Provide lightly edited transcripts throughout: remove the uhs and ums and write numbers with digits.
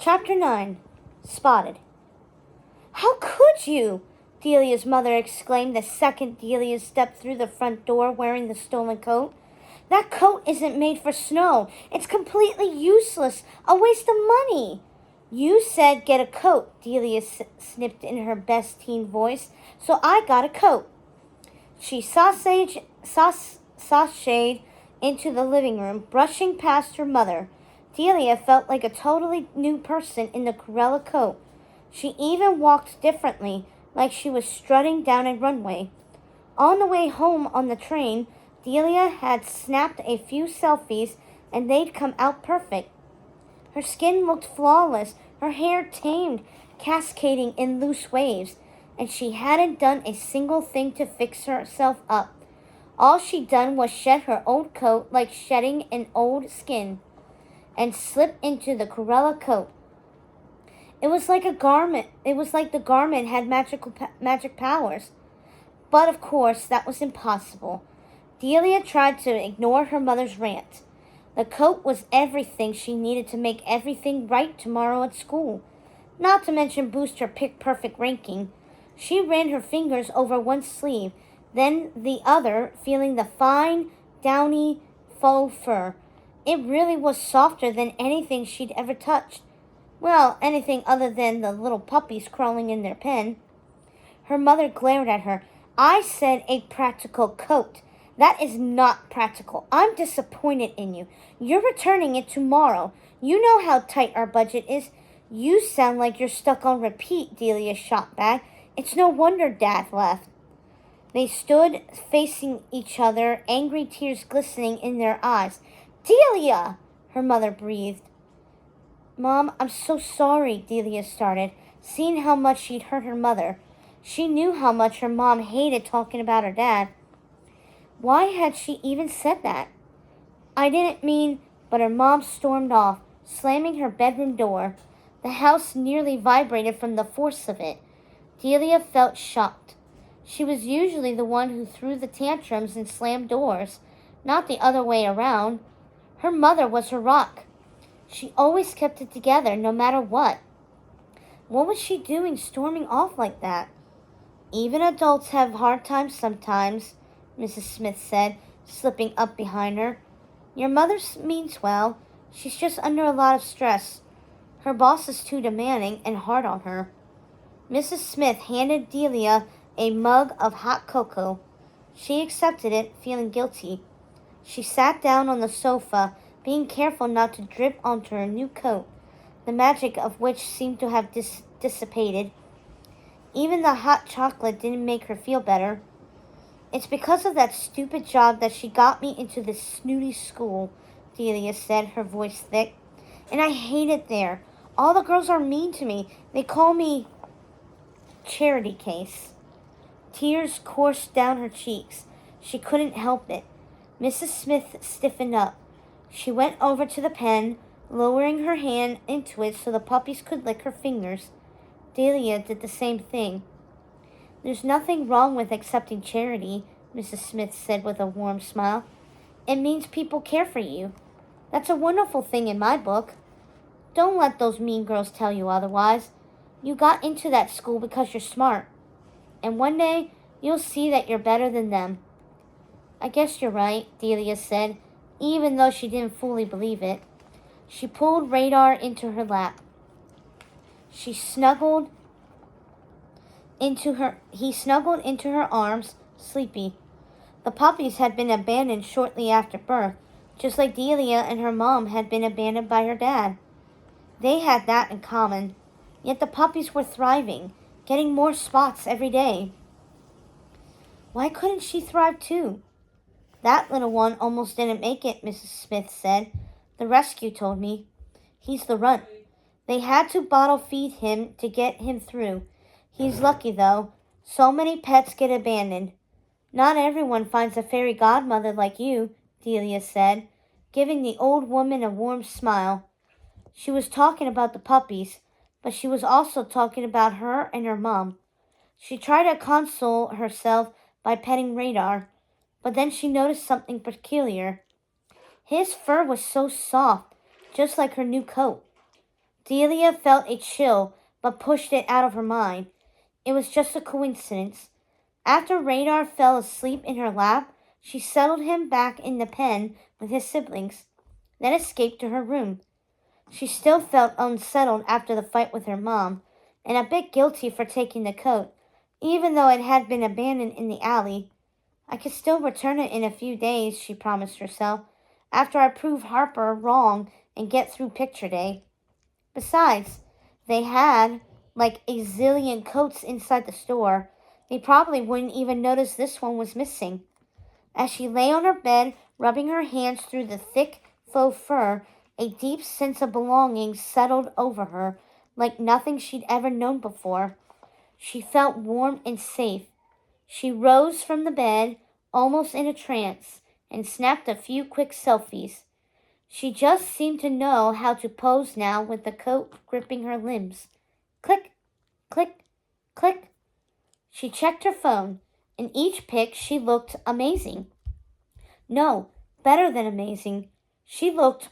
Chapter 9. Spotted. "How could you?" Delia's mother exclaimed the second Delia stepped through the front door wearing the stolen coat. "That coat isn't made for snow. It's completely useless. A waste of money." "You said get a coat," Delia snipped in her best teen voice, "so I got a coat." She sashayed into the living room, brushing past her mother. Delia felt like a totally new person in the Corella coat. She even walked differently, like she was strutting down a runway. On the way home on the train, Delia had snapped a few selfies, and they'd come out perfect. Her skin looked flawless, her hair tamed, cascading in loose waves, and she hadn't done a single thing to fix herself up. All she'd done was shed her old coat like shedding an old skin, and slip into the Corella coat. It was like the garment had magic powers. But of course, that was impossible. Delia tried to ignore her mother's rant. The coat was everything she needed to make everything right tomorrow at school, not to mention boost her pick-perfect ranking. She ran her fingers over one sleeve, then the other, feeling the fine, downy faux fur. It really was softer than anything she'd ever touched. Well, anything other than the little puppies crawling in their pen. Her mother glared at her. "I said a practical coat. That is not practical. I'm disappointed in you. You're returning it tomorrow. You know how tight our budget is." "You sound like you're stuck on repeat," Delia shot back. "It's no wonder Dad left." They stood facing each other, angry tears glistening in their eyes. "Delia!" her mother breathed. "Mom, I'm so sorry," Delia started, seeing how much she'd hurt her mother. She knew how much her mom hated talking about her dad. Why had she even said that? "I didn't mean," but her mom stormed off, slamming her bedroom door. The house nearly vibrated from the force of it. Delia felt shocked. She was usually the one who threw the tantrums and slammed doors, not the other way around. Her mother was her rock. She always kept it together, no matter what. What was she doing storming off like that? "Even adults have hard times sometimes," Mrs. Smith said, slipping up behind her. "Your mother means well. She's just under a lot of stress. Her boss is too demanding and hard on her." Mrs. Smith handed Delia a mug of hot cocoa. She accepted it, feeling guilty. She sat down on the sofa, being careful not to drip onto her new coat, the magic of which seemed to have dissipated. Even the hot chocolate didn't make her feel better. "It's because of that stupid job that she got me into this snooty school," Delia said, her voice thick. "And I hate it there. All the girls are mean to me. They call me charity case." Tears coursed down her cheeks. She couldn't help it. Mrs. Smith stiffened up. She went over to the pen, lowering her hand into it so the puppies could lick her fingers. Delia did the same thing. "There's nothing wrong with accepting charity," Mrs. Smith said with a warm smile. "It means people care for you. That's a wonderful thing in my book. Don't let those mean girls tell you otherwise. You got into that school because you're smart. And one day, you'll see that you're better than them." "I guess you're right," Delia said, even though she didn't fully believe it. She pulled Radar into her lap. He snuggled into her arms, sleepy. The puppies had been abandoned shortly after birth, just like Delia and her mom had been abandoned by her dad. They had that in common, yet the puppies were thriving, getting more spots every day. Why couldn't she thrive too? "That little one almost didn't make it," Mrs. Smith said. "The rescue told me. He's the runt. They had to bottle feed him to get him through. He's lucky, though. So many pets get abandoned." "Not everyone finds a fairy godmother like you," Delia said, giving the old woman a warm smile. She was talking about the puppies, but she was also talking about her and her mom. She tried to console herself by petting Radar, but then she noticed something peculiar. His fur was so soft, just like her new coat. Delia felt a chill, but pushed it out of her mind. It was just a coincidence. After Radar fell asleep in her lap, she settled him back in the pen with his siblings, then escaped to her room. She still felt unsettled after the fight with her mom, and a bit guilty for taking the coat, even though it had been abandoned in the alley. I could still return it in a few days, she promised herself, after I prove Harper wrong and get through picture day. Besides, they had like a zillion coats inside the store. They probably wouldn't even notice this one was missing. As she lay on her bed, rubbing her hands through the thick faux fur, a deep sense of belonging settled over her, like nothing she'd ever known before. She felt warm and safe. She rose from the bed, almost in a trance, and snapped a few quick selfies. She just seemed to know how to pose now with the coat gripping her limbs. Click, click, click. She checked her phone. In each pic, she looked amazing. No, better than amazing. She looked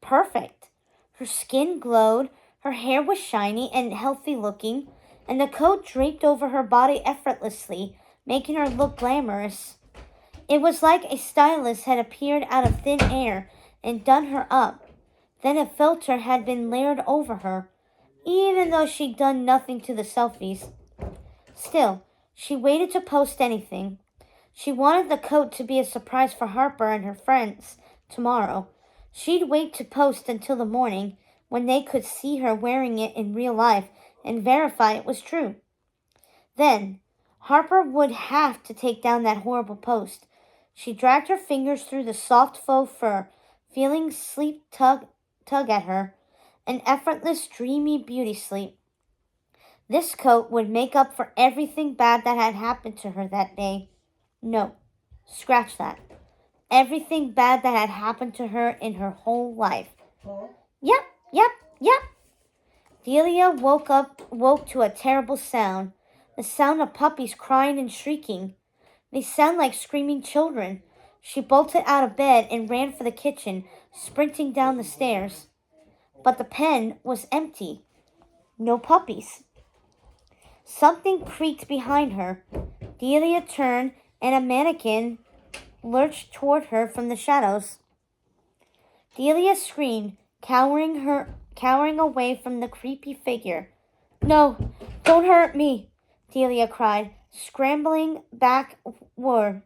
perfect. Her skin glowed, her hair was shiny and healthy looking, and the coat draped over her body effortlessly, making her look glamorous. It was like a stylist had appeared out of thin air and done her up. Then a filter had been layered over her, even though she'd done nothing to the selfies. Still, she waited to post anything. She wanted the coat to be a surprise for Harper and her friends tomorrow. She'd wait to post until the morning, when they could see her wearing it in real life and verify it was true. Then, Harper would have to take down that horrible post. She dragged her fingers through the soft faux fur, feeling sleep tug at her, an effortless, dreamy beauty sleep. This coat would make up for everything bad that had happened to her that day. No, scratch that. Everything bad that had happened to her in her whole life. Yep, yep, yep. Delia woke to a terrible sound. The sound of puppies crying and shrieking. They sound like screaming children. She bolted out of bed and ran for the kitchen, sprinting down the stairs. But the pen was empty. No puppies. Something creaked behind her. Delia turned, and a mannequin lurched toward her from the shadows. Delia screamed, cowering away from the creepy figure. No, don't hurt me, Delia cried, scrambling backward.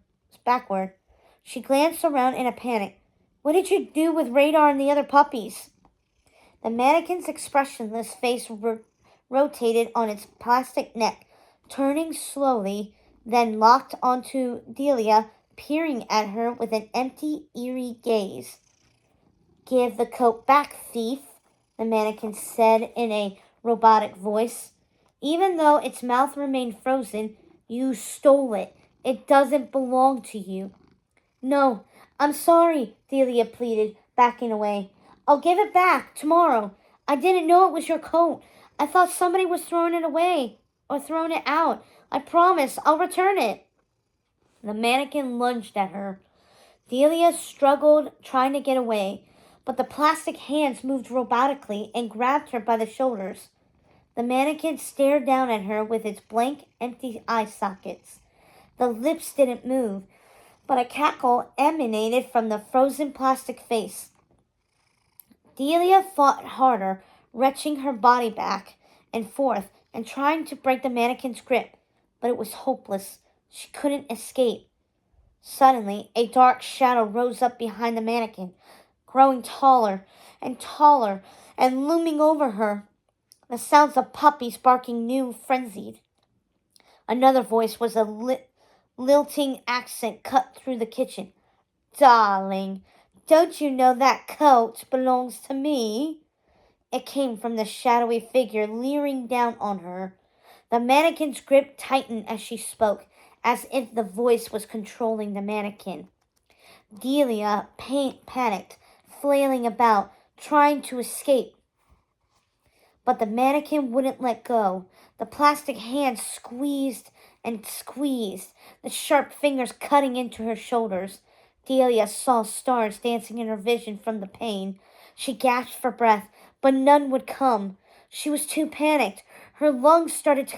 She glanced around in a panic. What did you do with Radar and the other puppies? The mannequin's expressionless face rotated on its plastic neck, turning slowly, then locked onto Delia, peering at her with an empty, eerie gaze. Give the coat back, thief, the mannequin said in a robotic voice. Even though its mouth remained frozen, you stole it. It doesn't belong to you. No, I'm sorry, Delia pleaded, backing away. I'll give it back tomorrow. I didn't know it was your coat. I thought somebody was throwing it away or throwing it out. I promise I'll return it. The mannequin lunged at her. Delia struggled, trying to get away, but the plastic hands moved robotically and grabbed her by the shoulders. The mannequin stared down at her with its blank, empty eye sockets. The lips didn't move, but a cackle emanated from the frozen plastic face. Delia fought harder, wrenching her body back and forth and trying to break the mannequin's grip, but it was hopeless. She couldn't escape. Suddenly, a dark shadow rose up behind the mannequin, growing taller and taller and looming over her. The sounds of puppies barking new, frenzied. Another voice was a lilting accent cut through the kitchen. Darling, don't you know that coat belongs to me? It came from the shadowy figure leering down on her. The mannequin's grip tightened as she spoke, as if the voice was controlling the mannequin. Delia panicked, flailing about, trying to escape. But the mannequin wouldn't let go. The plastic hands squeezed and squeezed, the sharp fingers cutting into her shoulders. Delia saw stars dancing in her vision from the pain. She gasped for breath, but none would come. She was too panicked. Her lungs started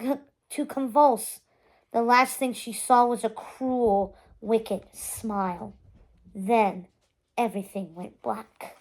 to convulse. The last thing she saw was a cruel, wicked smile. Then everything went black.